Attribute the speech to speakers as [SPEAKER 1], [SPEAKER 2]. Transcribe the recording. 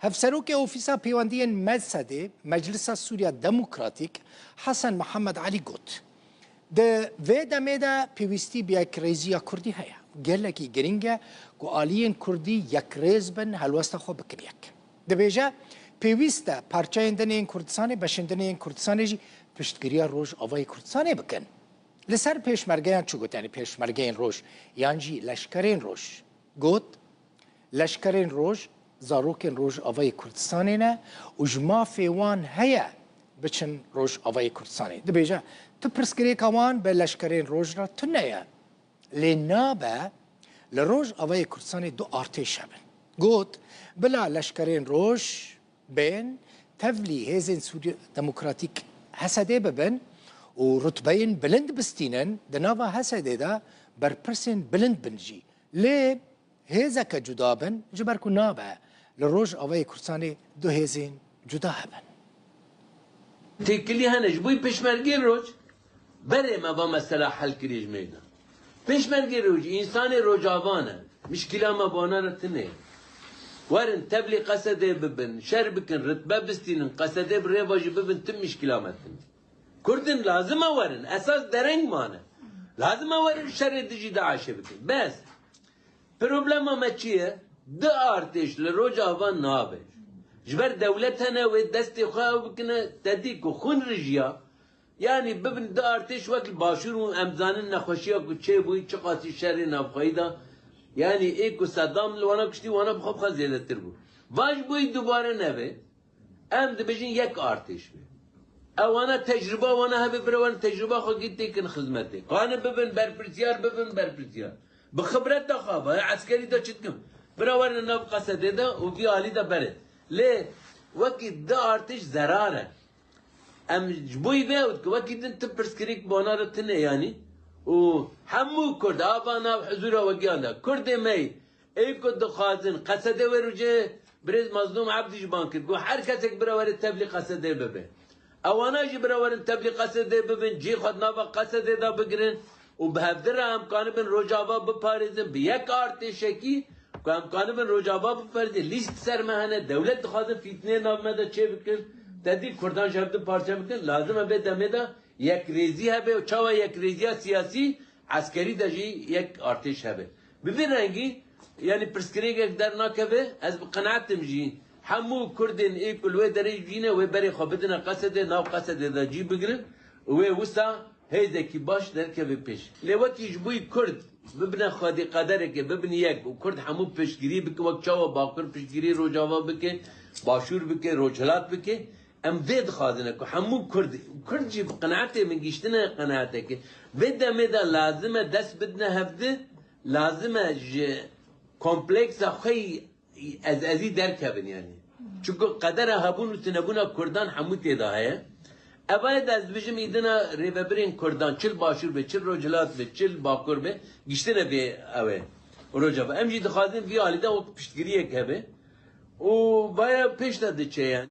[SPEAKER 1] هفسروک اوفیسا پیوندی مزسده مجلس سوریا دموکراتیک حسن محمد علی گوت ده و دمه پیوستی بیا کریزیا کردی هیا گلکی گرینگه گو آلیین کردی یک ریز بن هلوست خو بکریک ده بیجا پیوسته پارچاین دنین کردستانه بشندنین کردستانه جی پشتگیریا روش آوای کردستانه بکن لسر پیشمرگیان چو گوت یعنی پیشمرگیان روش یعنی لشکرین روش گوت لشکرین روش زاروکن روش آوای کردستانه نه و جما فیوان هیا بچن روش آوای کردستانه ده بیجا تو پرسکری کمان به لشکرین روش را تو نیا لنابه لروج آوای کردستانه دو آرتش هبن گوت بلا لشکرین روش بین تفلی هزین سوریا دموکراتیک حسده ببن و رتبین بلند بستینن دناوا حسده دا برپرسین بلند بنجی لی هزا که جدا بن جبر کو نابه لروج آوای کردستانه دو هزین جدا هبن
[SPEAKER 2] تکلی هنش بوی پشمرگی روش بره ما با مسئله حل کریج میدن پشمرگی روش انسان روجاوانه مشکل ما بانا رتنه ورن تبلی قصده ببن شر بکن رتبه بستینن قصده بره واجی ببن تم مشکلامتن کردن لازم ورن اساس درنگ مانه لازم ورن شر دیجی داعشه بکن بس پروبلم ما چیه ده ارتش لروجاوان نابه جبر دولتنا و دست خواه بکنه تدیک و خون رجیا یعنی ببین ده ارتش وقت باشور و امزانن نخوشیا که چه بوی چه قاسی شر نبخوایی دا یعنی ایک و صدام لوانا کشتی وانا بخواب خواه زیاده تر بود واج بوی دوباره نبه ام ده بجین یک ارتش بی اوانا تجربه وانا هبه بروان تجربه خواه گید تیکن خدمته قانه ببین برپرسیار بخبرت دا خواه عسکری دا چتکم بروان نب قصده دا و بی آلی دا برد لی وقتی ده ارتش ضراره ام جبوی بیاود که وقتی دن تپرسکریک باناره تنه یعنی و همو کرد آبانا و حضور و گیانده کرد می ای کد خازن قصده و رجه برز مظلوم عبدی جبان کرد گو هر کسی که برای تبلیغ قصده ببین اوانا جی برای تبلیغ قصده ببین جی خود نابا قصده دا بگرن و به هفته امکان بین روجاوا بپارزن به یک ارتشکی که امکان بین روجاوا بپارزن لیست سرمهنه دولت خازن فیتنه نامده چه بکن تدی کردان شبت پارچه بکن لازم به دمه دا یک ریزی هبه و چاوا یک ریزی سیاسی عسکری دجی یک ارتش هبه ببین رنگی یعنی پرسکریگ یک در ناکبه از قناعتم جی همو کردن ای کل و دری جینه و بری خوابدن قصده ناو قصده دا جی بگرن و وستا هیده کی باش در که پیش لیوکی جبوی کرد ببینه خادی قدره که ببینه یک و کرد همو پیشگیری بکه وقت چاوا باکر پیشگیری روجاوا بکه باشور بکه روجلات بکه ام وید خادنه که همو کرد جی قناعته من گیشتنه قناعته که ویده میده لازمه دست بدنه هفته لازمه کمپلکس خی ازی درکبن یعنی چونکه قدر هبون و تنبون کردان همو تیده هایه اول از بجم ایدنا ریوبرین کردان چل باشور به چل روجلات به چل باکر به گیشتنه به اوه روجا با امجی دخوازن وی آلیده و پشتگیریه که به و باید پیش داده چه یعنی